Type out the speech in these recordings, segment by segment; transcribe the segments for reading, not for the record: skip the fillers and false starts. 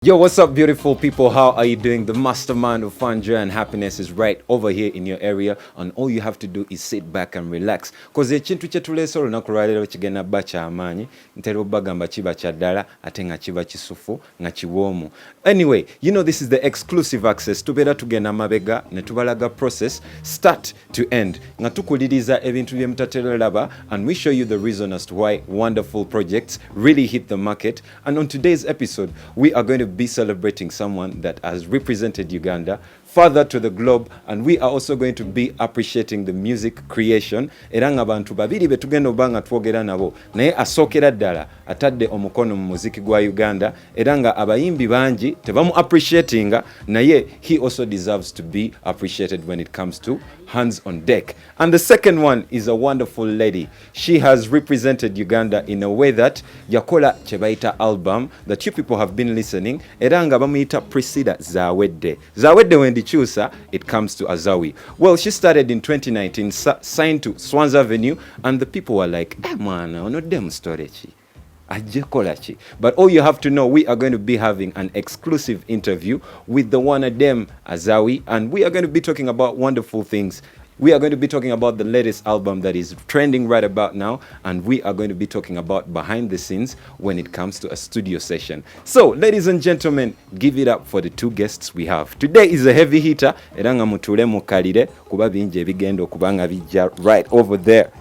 Yo, what's up, beautiful people? How are you doing? The mastermind of fun, joy, and happiness is right over here in your area, and all you have to do is sit back and relax. Because ekintu kyetuleese olunaku lwaleero kigenda bba ky'amaanyi, ntera obbagamba kiba kya ddala ate nga kiba kisufu nga kiwoomu. Anyway, you know this is the exclusive access. Tubeera tugenda mabega ne tubalaga process start to end nga tukuliriza ebintu bye mutatera laba, and we show you the reason as to why wonderful projects really hit the market. And on today's episode, we are going to be celebrating someone that has represented Uganda further to the globe, and we are also going to be appreciating the music creation. Era nga bantu babiri betugenda obanga twogera nabo naye asookera ddala atadde omukono mu muziki gwa Uganda, era nga abayimbi bangi tebamu appreciatinga, naye he also deserves to be appreciated when it comes to hands on deck. And the second one is a wonderful lady. She has represented Uganda in a way that yakola chebaita album that you people have been listening. Era nga bamuyita Priscilla Zawedde. Zawedde when Chusa, it comes to Azawi. Well, she started in 2019, signed to Swans Avenue, and the people were like, man, no dem storage. But all you have to know, we are going to be having an exclusive interview with the one of them, Azawi, and we are going to be talking about wonderful things. We are going to be talking about the latest album that is trending right about now, and we are going to be talking about behind the scenes when it comes to a studio session. So, ladies and gentlemen, give it up for the two guests we have. Today is a heavy hitter. Eranga mutule mukalire kuba binje bigendo kubanga bijja right over there.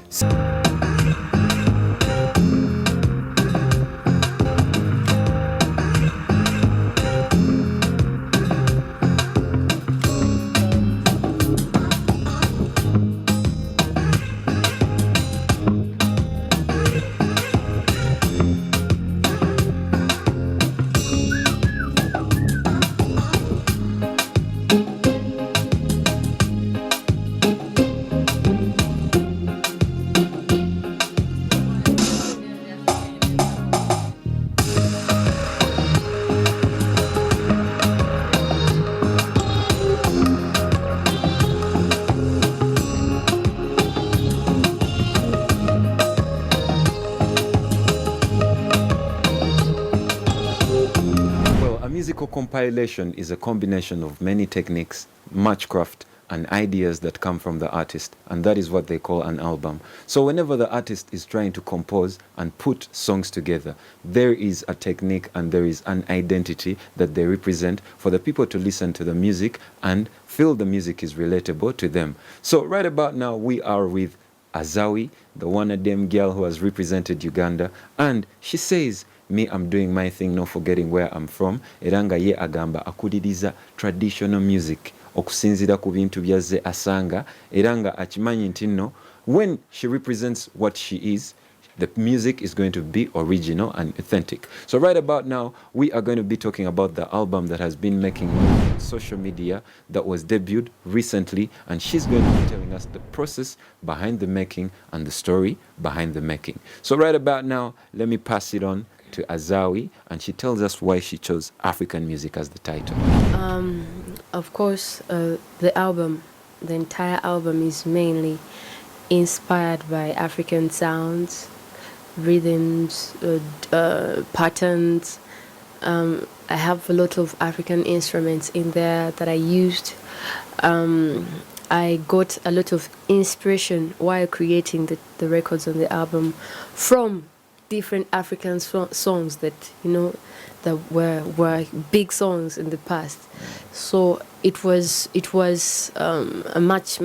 Musical compilation is a combination of many techniques, much craft, and ideas that come from the artist, and that is what they call an album. So whenever the artist is trying to compose and put songs together, there is a technique and there is an identity that they represent for the people to listen to the music and feel the music is relatable to them. So right about now, we are with Azawi, the one of them girl who has represented Uganda, and she says, me, I'm doing my thing, not forgetting where I'm from. Eranga ye agamba akuliriza traditional music okusinzira ku bintu byazze asanga, eranga akimanyi nti no, when she represents what she is, the music is going to be original and authentic. So right about now, we are going to be talking about the album that has been making news on social media that was debuted recently, and she's going to be telling us the process behind the making and the story behind the making. So right about now, let me pass it on to Azawi, and she tells us why she chose African music as the title. Of course, the entire album is mainly inspired by African sounds, rhythms, patterns. I have a lot of African instruments in there that I used. I got a lot of inspiration while creating the records on the album from different African songs that, you know, that were big songs in the past. So it was a much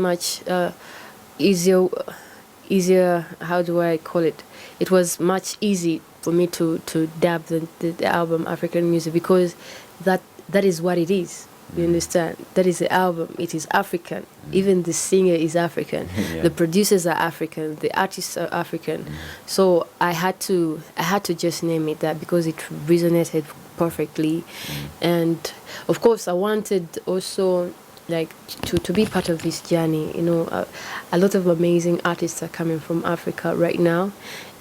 easier, how do I call it? It was much easy for me to dub the album African music, because that is what it is. You understand? That is the album. It is African. Even the singer is African. Yeah. The producers are African. The artists are African. So I had to just name it that because it resonated perfectly. And of course, I wanted also like to be part of this journey. You know, a lot of amazing artists are coming from Africa right now,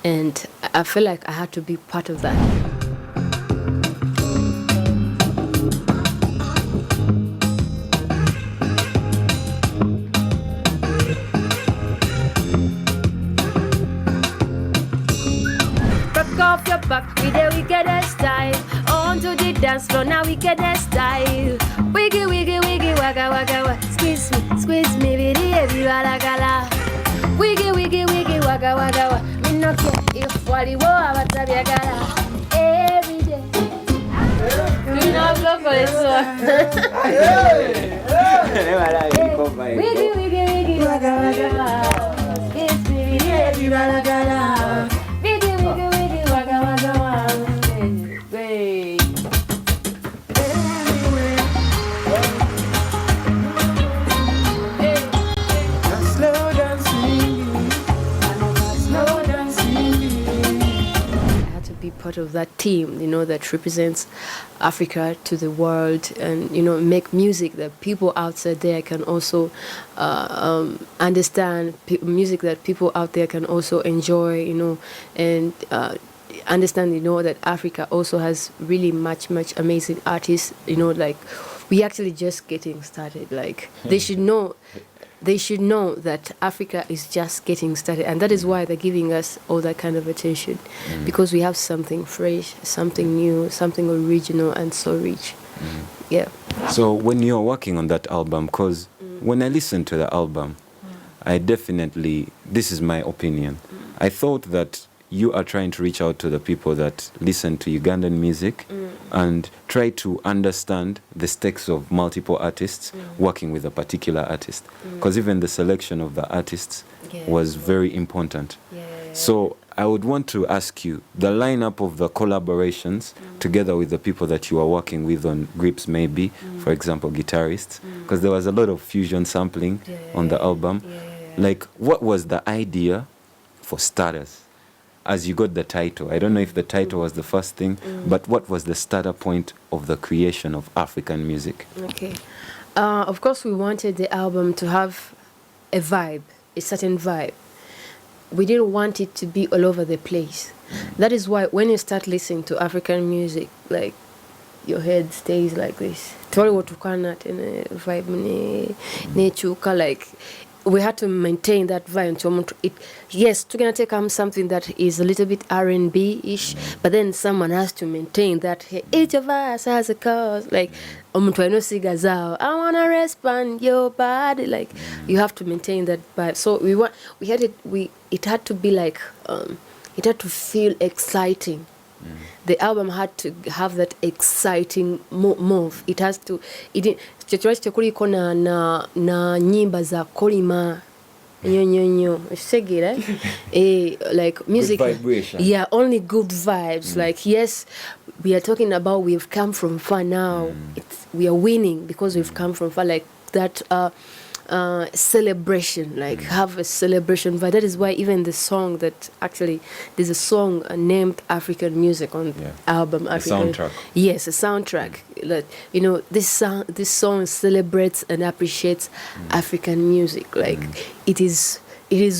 and I feel like I had to be part of that. Off your back with the wickedest style. On to the dance floor, now we the guiness style. Wiggy, wiggy, wiggy, wagga, wagga, wagga. Squeeze me, baby, wala gala. Wiggy, wiggy, wiggy, wagga, wagga, wagga. Me no care if wali wo abatabi gala. Every day. You know, go for this one. Wiggy, wiggy, wiggy, wagga, wagga, wagga. Squeeze me, baby, wala gala. Wiggy, wiggy, wiggy, wagga, wagga, wagga. Hey. Be part of that team, you know, that represents Africa to the world, and you know, make music that people outside there can also understand, music that people out there can also enjoy, you know, and understand, you know, that Africa also has really much amazing artists, you know, like we actually just getting started. Like they should know that Africa is just getting started, and that is why they're giving us all that kind of attention, because we have something fresh, something new, something original, and so rich. Yeah. So when you're working on that album, because when I listened to the album, I definitely, this is my opinion, I thought that you are trying to reach out to the people that listen to Ugandan music and try to understand the stakes of multiple artists working with a particular artist. Because even the selection of the artists was very important. So I would want to ask you, the lineup of the collaborations together with the people that you are working with on grips, maybe, for example, guitarists, because there was a lot of fusion sampling on the album. Like, what was the idea for starters? As you got the title, I don't know if the title was the first thing, but what was the starter point of the creation of African music? Okay. Of course, we wanted the album to have a vibe, a certain vibe. We didn't want it to be all over the place. That is why when you start listening to African music, like, your head stays like this. Vibe, like, we had to maintain that vibe. Yes, we're gonna take something that is a little bit R&B-ish, but then someone has to maintain that. Hey, each of us has a cause. Like, I wanna respond your body. Like, you have to maintain that vibe. So it had to be like, it had to feel exciting. The album had to have that exciting move. It has to. Chochote kuliko na nyimba za kolima nyonyo segera like music, good vibration. Yeah, only good vibes. Like, yes, we are talking about we've come from far now. We are winning because we've come from far. Like that celebration, like have a celebration vibe. That is why even the song that actually there's a song named African Music on the album. African, soundtrack. Yes, a soundtrack. Like, you know, this song celebrates and appreciates African music. Like it is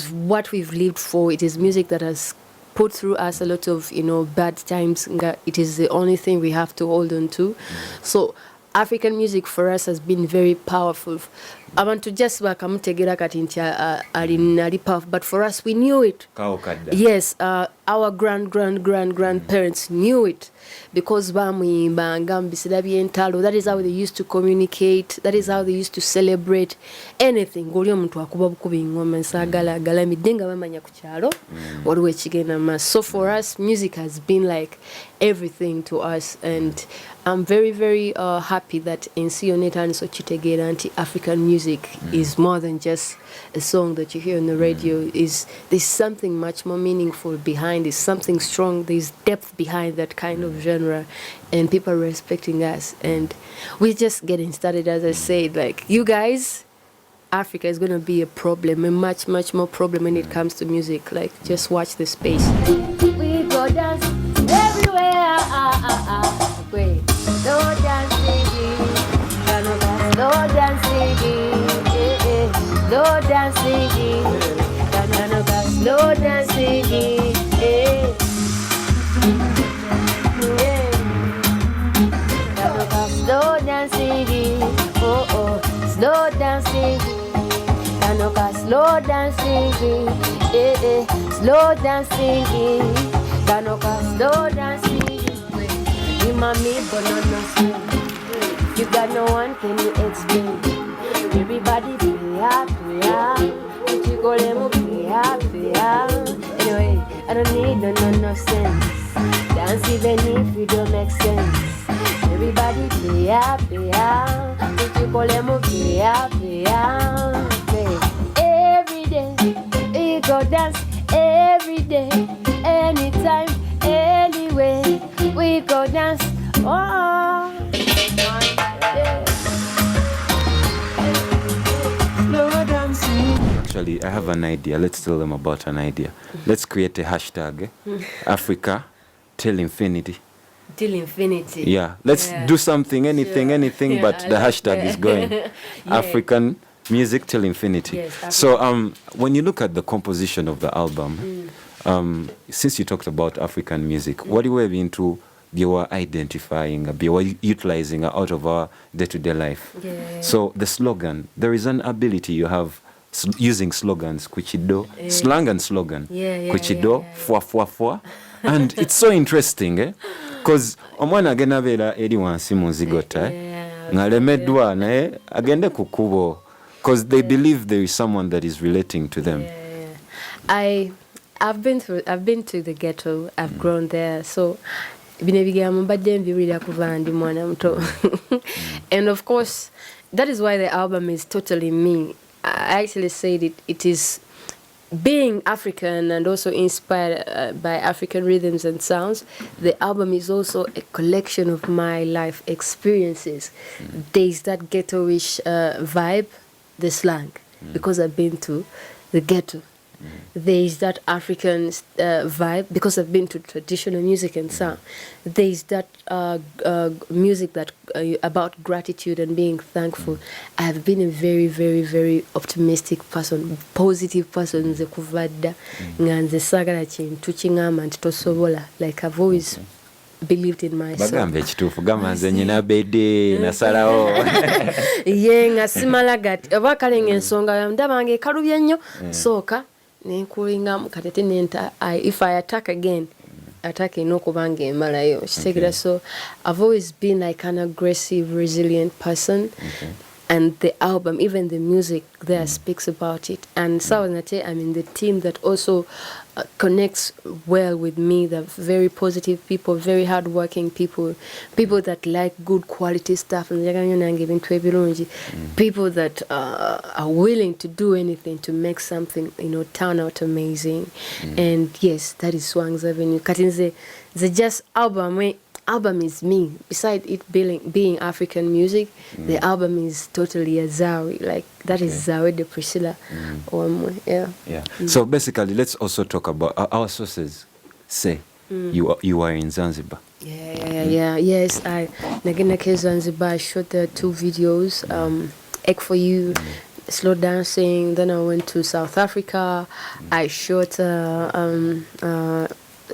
what we've lived for. It is music that has put through us a lot of, you know, bad times. It is the only thing we have to hold on to. So African music for us has been very powerful. Abantu just bakamutegera kati nti ali powerful, but for us we knew it. Yes, our grandparents knew it because bamuyimbanga mu bisera by'entalo. That is how they used to communicate. That is how they used to celebrate anything. Ng'oli omuntu akuba bukubi ngoma nsagala galamidde nga bamanya ku kyalo waliwo ekigenda maaso. So for us, music has been like everything to us, and I'm very, very happy that ensi yonna etandise okitegeera nti African music is more than just a song that you hear on the radio. There's something much more meaningful behind it, something strong. There's depth behind that kind of genre, and people are respecting us. And we're just getting started, as I said. Like, you guys, Africa is going to be a problem, a much more problem when it comes to music. Like, just watch the space. We go dance everywhere. Wait, no dancing, no dancing, no dancing, no dancing, slow dancing, oh, slow dancing, slow dancing, slow dancing, slow dancing, mami banana. no one can explain. Everybody play up. What you call them play up. Anyway, I don't need no sense. Dance even if you don't make sense. Everybody play up. What you call them play up. Every day we go dance. Every day, anytime, anyway, we go dance. Oh, Actually, I have an idea. Let's tell them about an idea. Let's create a hashtag, Africa till infinity. Till infinity. Yeah, let's do something, anything, but the hashtag is going. African music till infinity. Yes, so when you look at the composition of the album, since you talked about African music, what you were into, you were identifying, you were utilizing out of our day-to-day life. So the slogan, there is an ability you have using slogans, kuchido, slang and slogan, kuchido, fwa, and it's so interesting, because omwana agenda bera eri wansi munzigota, ngalemedwa naye agende kukubo, because they believe there is someone that is relating to them. I've been to the ghetto. I've grown there, so and of course that is why the album is totally me. I actually said it is being African and also inspired by African rhythms and sounds. The album is also a collection of my life experiences. There's that ghetto-ish vibe, the slang, because I've been to the ghetto. There's that African vibe because I've been to traditional music and sound. There's that music that about gratitude and being thankful. I've been a very, very, very optimistic person, positive person. Like I've always believed in myself. Bagambe ekituufu gamanze nyina bedde nasalawo ye nga simala gati oba kale ng'ensonga ndaba ng'ekalubye nnyo sooka nenkulingamu katete nenta if I attack again attack ino okuba ng'emalayo kitegeera. So I've always been like an aggressive, resilient person. And the album, even the music there speaks about it. And Sawanate, I'm in the team that also connects well with me. They're very positive people, very hardworking people, people that like good quality stuff, and people that are willing to do anything to make something, turn out amazing. And yes, that is Swang's Avenue. Katinze, the just album is me. Besides it being African music, the album is totally Azawi. Like that is Zawi de Priscilla. So basically, let's also talk about our sources. Say you are in Zanzibar. Yes, I Naginake Zanzibar. I shot the 2 videos. Egg for You, Slow Dancing. Then I went to South Africa. I shot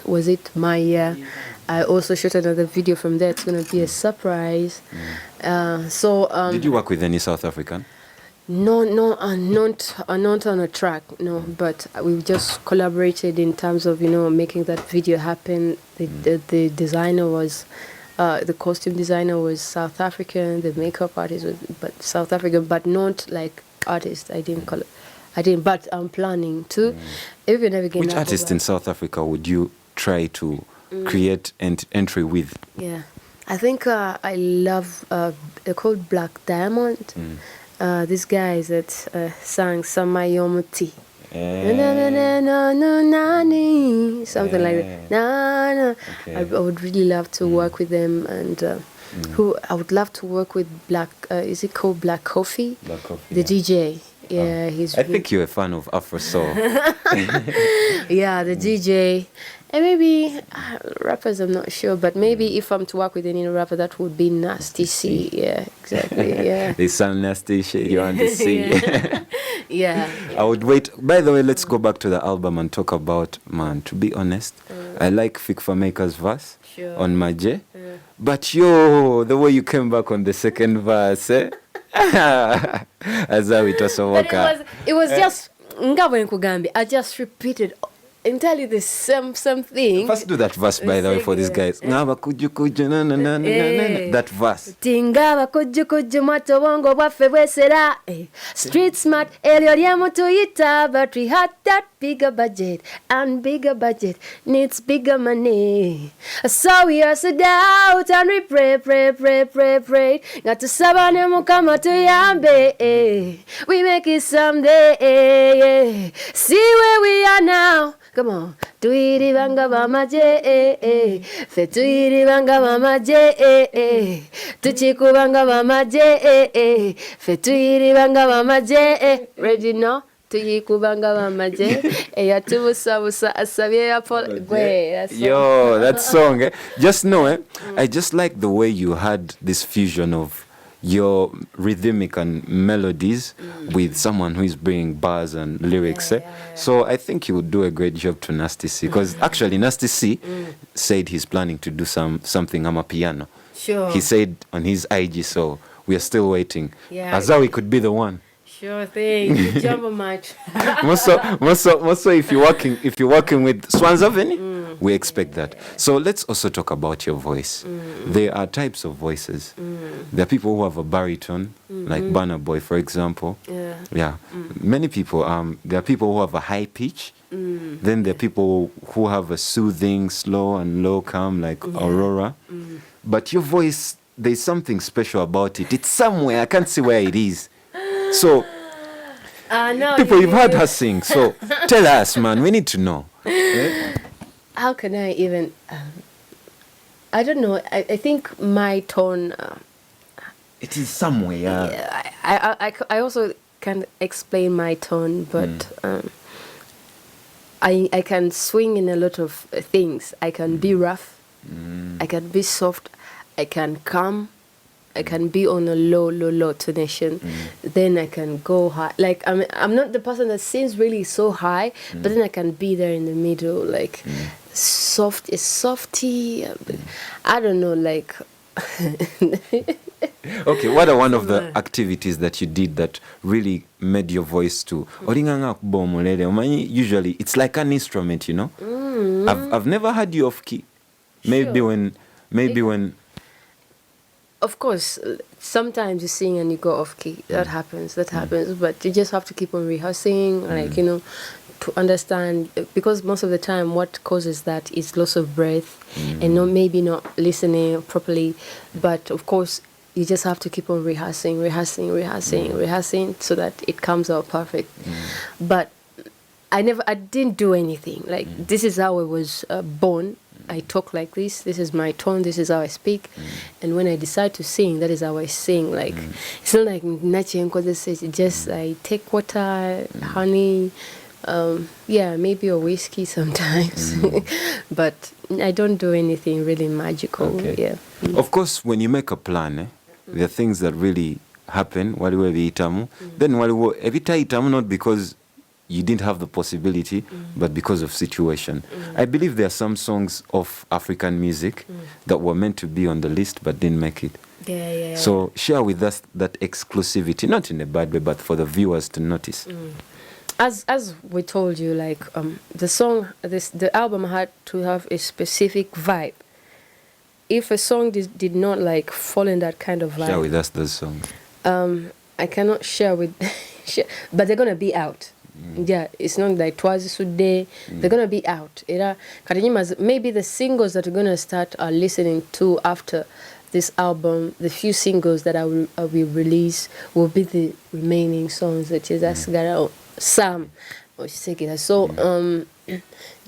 was it Maya? I also shot another video from there. It's going to be a surprise. Did you work with any South African? No, not on a track, no. But we've just collaborated in terms of making that video happen. The designer was, the costume designer was South African. The makeup artist was South African, but not like artist. I didn't, but I'm planning to. Which artist in South Africa would you try to create and entry with? Yeah, I think I love they're called Black Diamond. These guys that sang Samayomuti, something like that. I would really love to work with them, and I would love to work with Black. Is it called Black Coffee? Black Coffee, the DJ. Yeah, he's. I think you're a fan of Afro Soul. Yeah, the DJ. And maybe rappers, I'm not sure, but maybe if I'm to work with any rapper, that would be Nasty C. Yeah, exactly. Yeah. They sound nasty shit, you want to see. Yeah. I would wait. By the way, let's go back to the album and talk about, man, to be honest, I like Fikfa Maker's verse on Maje. But the way you came back on the second verse, Azawi It was just, I just repeated and tell you the same thing. First do that verse, by the way, for these guys. Ngaba kuju kuju na na na na na. That verse. Tingaba kuju kuju mato wongo bwaffe bwesera. Street smart elyo lyemu tuyita, but we had that bigger budget, and bigger budget needs bigger money. So we hustled out and we pray. Got to sabane mukama tuyambe. We make it someday. See where we are now. Come on. Tuiri banga bamaje, fe tuiri banga bamaje, tuchiku banga bamaje, fe tuiri banga bamaje. Ready now? Tuyiku banga bamaje, ya tubusa busa asabye ya pol. Yo, that song, eh? Just know, I just like the way you had this fusion of your rhythmic and melodies with someone who is bringing bars and lyrics. So I think you would do a great job to Nasty C, because actually Nasty C said he's planning to do something on a piano. Sure. He said on his IG, so we are still waiting. Yeah. Azawi could be the one. Sure thing. Good job on much. Also, if you're working with Swanzaveni, we expect that. So let's also talk about your voice. There are types of voices. There are people who have a baritone, like Burna Boy, for example. Yeah. Many people. There are people who have a high pitch. Then there are people who have a soothing, slow and low calm, like Aurora. But your voice, there's something special about it. It's somewhere. I can't see where it is. So, no, people, you've heard her sing. So, tell us, man. We need to know. How can I even... I don't know. I think my tone... it is somewhere. I also can't explain my tone, but I can swing in a lot of things. I can be rough. I can be soft. I can calm. I can be on a low tonation. Then I can go high. Like I'm not the person that sings really so high, but then I can be there in the middle, like soft is softy. I don't know, like. Okay, what are one of the activities that you did that really made your voice to usually it's like an instrument, you know? I've never had you off key. Maybe when of course, sometimes you sing and you go off key. That happens. But you just have to keep on rehearsing, like, you know, to understand. Because most of the time, what causes that is loss of breath and maybe not listening properly. But of course, you just have to keep on rehearsing so that it comes out perfect. But I didn't do anything. Like, this is how I was born. I talk like this. This is my tone. This is how I speak. And when I decide to sing, that is how I sing. Like, it's not like Nachi just I take water, honey, maybe a whiskey sometimes. But I don't do anything really magical. Okay. Yeah. Of course, when you make a plan, there are things that really happen. Then not because you didn't have the possibility, but because of situation. I believe there are some songs of African music that were meant to be on the list but didn't make it. Yeah. So share with us that exclusivity, not in a bad way, but for the viewers to notice. As we told you, like the album had to have a specific vibe. If a song did not like fall in that kind of vibe, share with us those songs. I cannot share with, but they're gonna be out. Yeah, it's not like twice a day. They're gonna be out. Maybe the singles that we're gonna start listening to after this album, the few singles that I will release will be the remaining songs that is Sam. So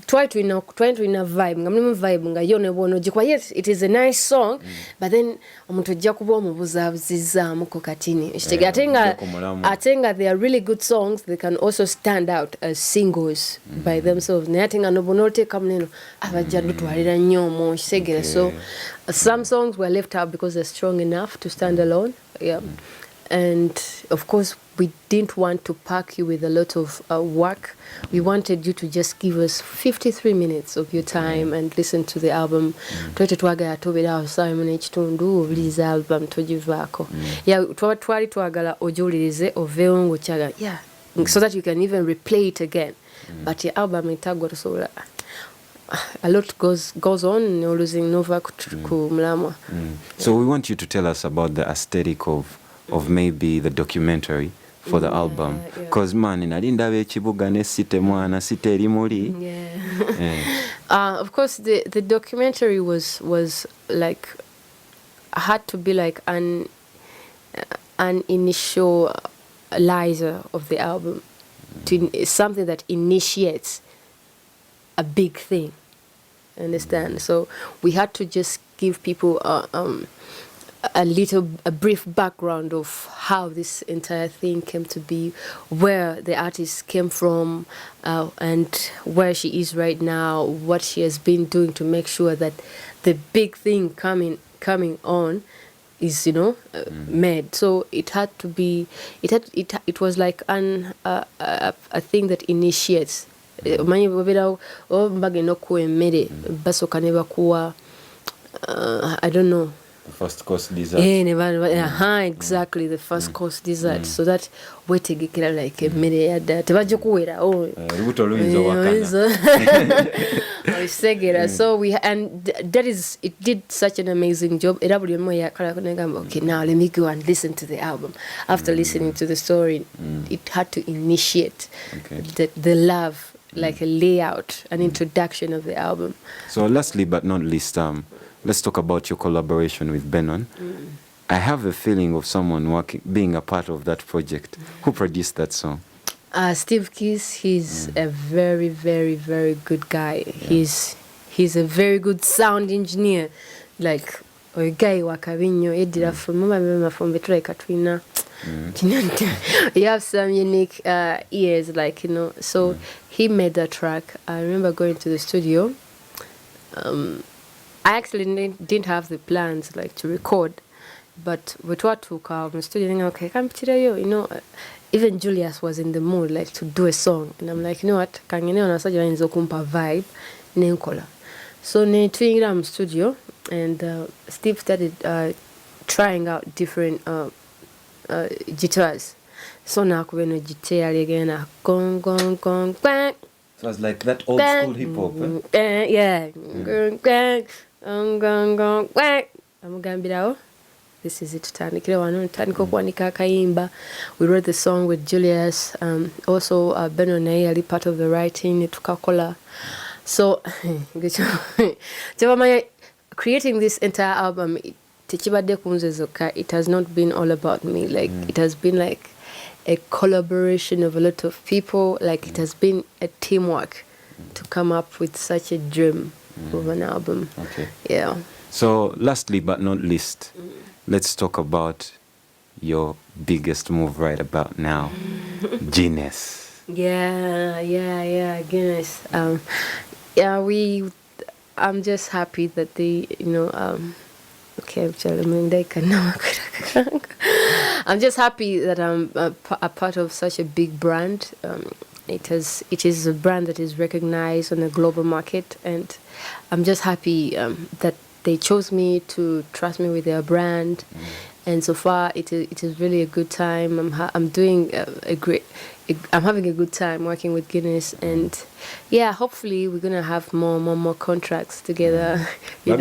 try to vibe. Yes, it is a nice song, but then I think that they are really good songs. They can also stand out as singles by themselves. So some songs were left out because they're strong enough to stand alone. Yeah. And of course, we didn't want to pack you with a lot of work. We wanted you to just give us 53 minutes of your time and listen to the album. So that you can even replay it again. but the album itagwa tosobola a lot goes on losing nova ku mulamwa. So we want you to tell us about the aesthetic of maybe the documentary for the album, because man nali ndaba ekibuga ne site mwana site eri muli. Of course the documentary was like had to be like an initializer of the album, to something that initiates a big thing. Understand? So we had to just give people a brief background of how this entire thing came to be, where the artist came from, and where she is right now, what she has been doing to make sure that the big thing coming on is made. So it had to be it was like a thing that initiates. Omanyi bobera bagenda okuwa emmere basooka ne bakuwa I don't know, The first course dessert. Exactly, the first course dessert, so that wetegekera like emmere yadda tebajja kuwera lubuto luyinza wakana segera. So that is, it did such an amazing job. Era buli omu yakala kunagamba, okay, now let me go and listen to the album. After listening to the story, it had to initiate the love, like a layout, an introduction of the album. So lastly but not least, let's talk about your collaboration with Benon. I have a feeling of someone being a part of that project. Who produced that song? Steve Keys, he's a very, very, very good guy. He's a very good sound engineer. Like, a guy wakabinyo edira from Betray Katrina. You have some unique ears, like, so he made that track. I remember going to the studio. I actually didn't have the plans like to record, but with what took out the studio, okay, come to even Julius was in the mood like to do a song, and I'm like, you know what, can you know such a vibe, nenkola. So ne twingram studio, and Steve started trying out different guitars. So now when guitar again, gong gong gong bang. So it's like that old school hip hop. Yeah. Gong gong gong gong bang. Amugambirawo. This is it. Tandikira wano tandika okuwanika akayimba. We wrote the song with Julius. Also Benon ali part of the writing. Tukakola. So creating this entire album, it has not been all about me. Like it has been like a collaboration of a lot of people. Like it has been a teamwork to come up with such a dream of an album. Okay. Yeah. So lastly but not least, let's talk about your biggest move right about now, Guinness. Yeah, Guinness. I'm just happy that they, I'm just happy that I'm a part of such a big brand. It is a brand that is recognized on a global market, and I'm just happy that they chose me to trust me with their brand. And so far, it is really a good time. I'm doing I'm having a good time working with Guinness, and yeah, hopefully we're gonna have more contracts together. Yes,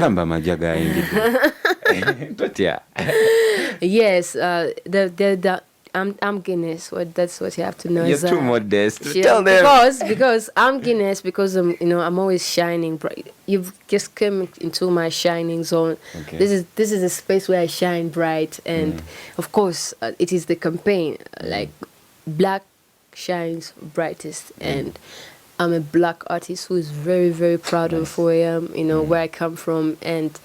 I'm Guinness. That's what you have to know. You're too modest. Yeah, Tell them. Because I'm Guinness, because I'm always shining bright. You've just come into my shining zone. Okay. This is a space where I shine bright, and of course it is the campaign. Like black shines brightest, and I'm a black artist who is very, very proud of who I am. Where I come from, and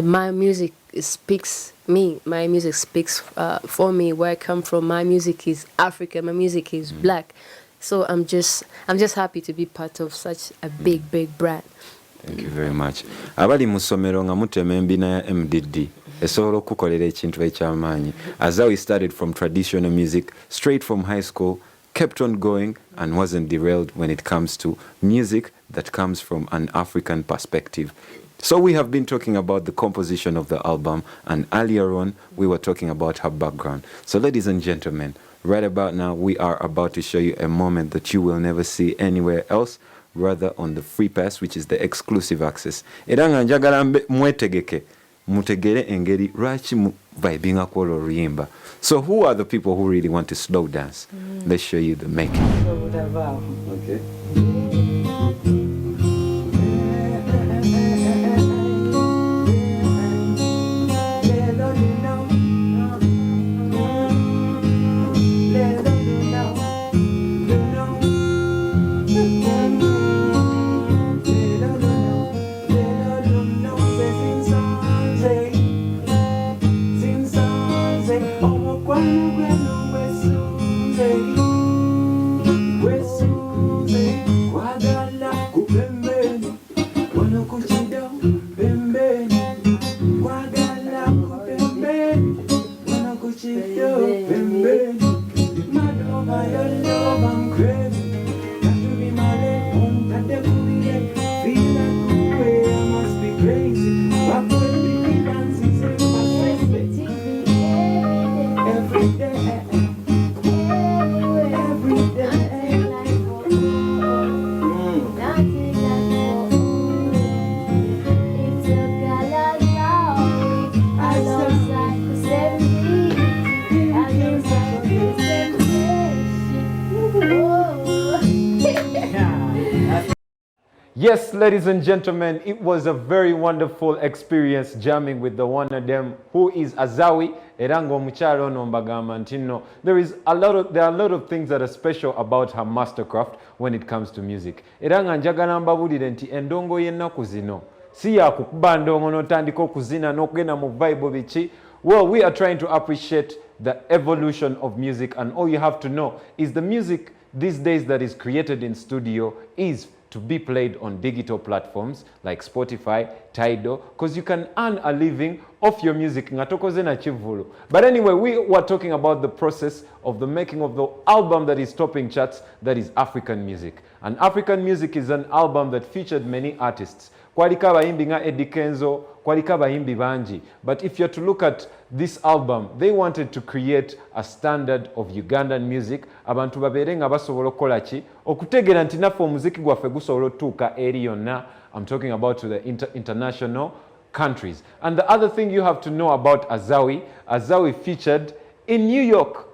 my music speaks me. My music speaks for me. Where I come from, my music is African. My music is black. So I'm just happy to be part of such a big brand. Thank you very much. Abali mu ssomero nga mutema embina ya MDD esobola okukolera ekintu ekyamaanyi. Azawi started from traditional music straight from high school, kept on going, and wasn't derailed when it comes to music that comes from an African perspective. So we have been talking about the composition of the album, and earlier on we were talking about her background. So ladies and gentlemen, Right about now, we are about to show you a moment that you will never see anywhere else, rather on the free pass, which is the exclusive access. Era nga njagala mwetegeke mutegere engeri lwaki mu vibinga kwolwo oluyimba. So who are the people who really want to slow dance? Let's show you the making. Okay. Yes, ladies and gentlemen, it was a very wonderful experience jamming with the one of them who is Azawi. Erango muchalo no mbagamba ntino. There are a lot of things that are special about her mastercraft when it comes to music. Eranga njagala mbabulire nti endongo y'ennaku zino si ya kukuba ndongo n'otandika okuzina n'okugenda mu vibe biki. Well, we are trying to appreciate the evolution of music, and all you have to know is the music these days that is created in studio is to be played on digital platforms like Spotify, Tidal, because you can earn a living off your music. But anyway, we were talking about the process of the making of the album that is topping charts, that is African music. And African music is an album that featured many artists. Kwaliko bayimbi nga Eddie Kenzo, kwaliko bayimbi bangi. But if you're to look at this album, they wanted to create a standard of Ugandan music. Abantu babere nga basobola okukola ki okutegeera nti naffe omuziki gwaffe gusobola otuuka eri yonna. I'm talking about to the international countries. And the other thing you have to know about Azawi, Azawi featured in New York,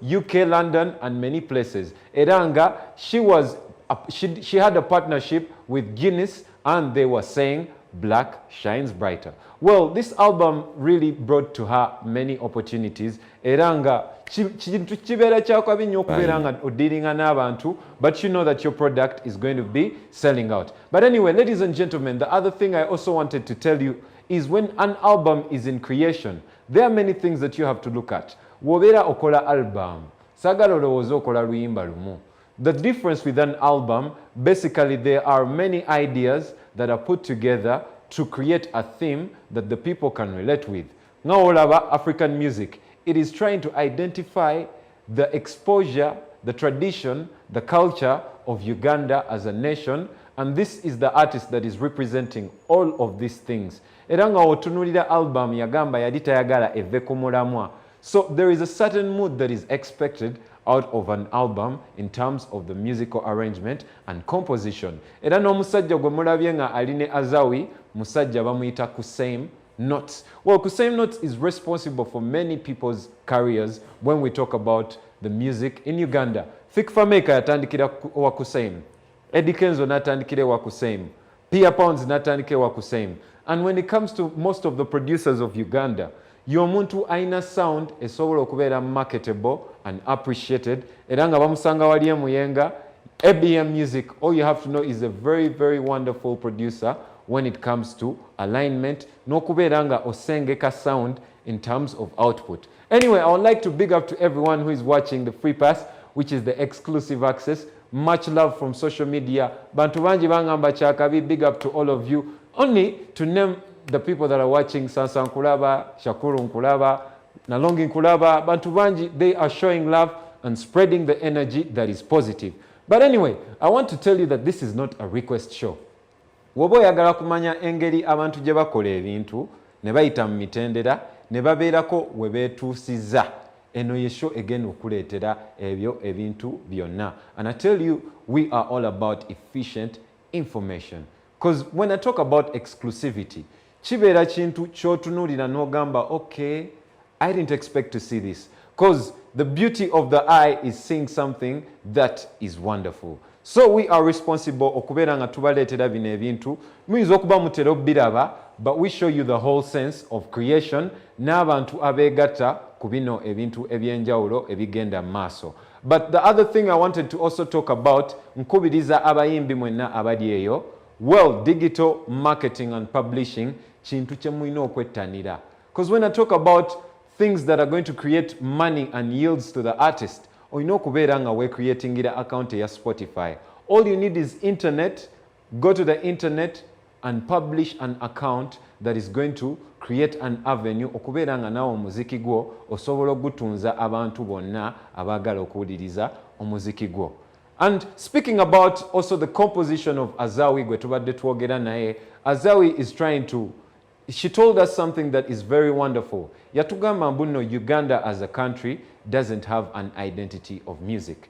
UK, London, and many places. Eranga, she had a partnership with Guinness, and they were saying black shines brighter. Well, this album really brought to her many opportunities. Eranga kintu kibeera kyakabi nnyo okubeera nga odiringa n'abantu, but you know that your product is going to be selling out. But anyway, ladies and gentlemen, the other thing I also wanted to tell you is when an album is in creation, there are many things that you have to look at. Wobeera okola album, sagala olowooza okola luyimba lumu. The difference with an album, basically there are many ideas that are put together to create a theme that the people can relate with. Nga olaba African music, it is trying to identify the exposure, the tradition, the culture of Uganda as a nation, and this is the artist that is representing all of these things. Era nga otunulira album yagamba yali tayagala eve ku mulamwa. So there is a certain mood that is expected out of an album in terms of the musical arrangement and composition. Era n'omusajja gwe mulabye nga aline Azawi, musajja bamuyita Kusame Notes. Well, Kusame Notes is responsible for many people's careers when we talk about the music in Uganda. Fikfa Maker yatandikira wa Kusame. Eddie Kenzo natandikire wa Kusame. Pia Pounds natandikire wa Kusame. And when it comes to most of the producers of Uganda, y'omuntu aina sound esobola okubeera marketable and appreciated. Era nga bamusanga wali emuyenga. ABM Music, all you have to know, is a very, very wonderful producer when it comes to alignment, n'okubeera nga osengeka sound in terms of output. Anyway, I would like to big up to everyone who is watching the Free Pass, which is the exclusive access. Much love from social media. Bantu banji bangamba kyakabi, big up to all of you. Only to name the people that are watching, Sansa Nkulaba, Shakuru Nkulaba, Nalongi Nkulaba, Bantu banji, they are showing love and spreading the energy that is positive. But anyway, I want to tell you that this is not a request show. Woba oyagala kumanya engeri abantu gye bakola ebintu ne bayita mu mitendera ne babeerako we beetuusiza. eno ye show egenda okuleetera ebyo ebintu byonna. And I tell you, we are all about efficient information. Because when I talk about exclusivity, kibeera kintu ky'otunuulira n'ogamba, okay, I didn't expect to see this. Because the beauty of the eye is seeing something that is wonderful. So we are responsible okubeera nga tubaleetera bino ebintu. Muyinza okuba mutera obbiraba, but we show you the whole sense of creation n'abantu abeegatta ku bino ebintu ebyenjawulo ebigenda maaso. But the other thing I wanted to also talk about, nkubiriza abayimbi mwenna abali eyo, well, digital marketing and publishing kintu kye mulina okwettanira. Because when I talk about things that are going to create money and yields to the artist, olina okubeera nga weecreatingira account ya Spotify. All you need is internet. Go to the internet and publish an account that is going to create an avenue okubeera nga nawe omuziki gwo osobola okugutunza abantu bonna abaagala okuwuliriza omuziki gwo. And speaking about also the composition of Azawi, gwe tubadde twogera naye, Azawi is trying to, she told us something that is very wonderful. Yatugamba mbuno Uganda as a country doesn't have an identity of music.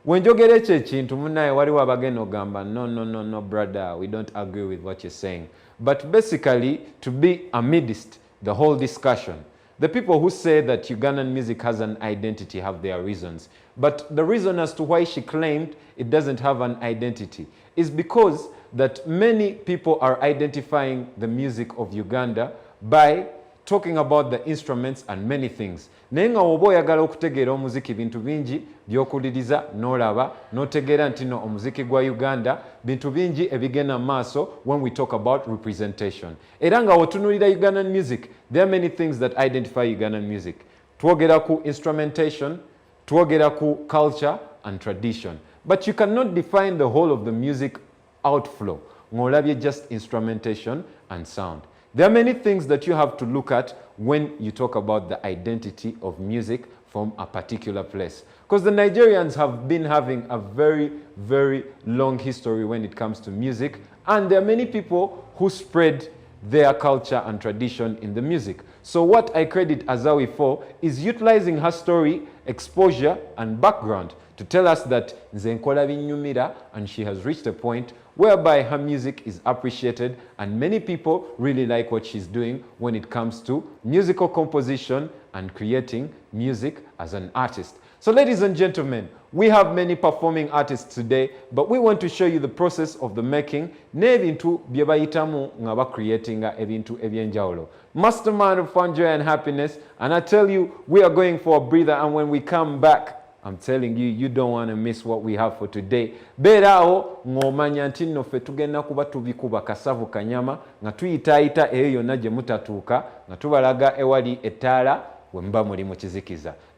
When njogera ekyo ekintu munnaye waliwo abagenda ogamba no brother, we don't agree with what you're saying. But basically, to be amidst the whole discussion, the people who say that Ugandan music has an identity have their reasons. But the reason as to why she claimed it doesn't have an identity is because that many people are identifying the music of Uganda by talking about the instruments and many things. Naye nga oba oyagala okutegeera omuziki bintu bingi by'okuliriza n'olaba n'otegeera nti no omuziki gwa Uganda bintu bingi ebigenda maaso when we talk about representation. Era nga otunuulira Ugandan music, there are many things that identify Ugandan music. Twogera ku instrumentation, twogera ku culture and tradition. But you cannot define the whole of the music outflow ng'olabye just instrumentation and sound. There are many things that you have to look at when you talk about the identity of music from a particular place. Because the Nigerians have been having a very, very long history when it comes to music, and there are many people who spread their culture and tradition in the music. So what I credit Azawi for is utilizing her story, exposure, and background to tell us that nze nkola binnyumira, and she has reached a point whereby her music is appreciated and many people really like what she's doing when it comes to musical composition and creating music as an artist. So ladies and gentlemen, we have many performing artists today, but we want to show you the process of the making n'ebintu bye bayitamu nga bakreatinga ebintu ebyenjawulo. Mastermind of fun, joy and happiness, and I tell you, we are going for a breather, and when we come back, I'm telling you, you don't want to miss what we have for today. Beeraawo ng'omanya nti nno ffe tugenda kuba tubikuba kasavu kanyama nga tuyitaayita eyo yonna gye mutatuuka nga tubalaga ewali ettaala we muba muli mu kizikiza.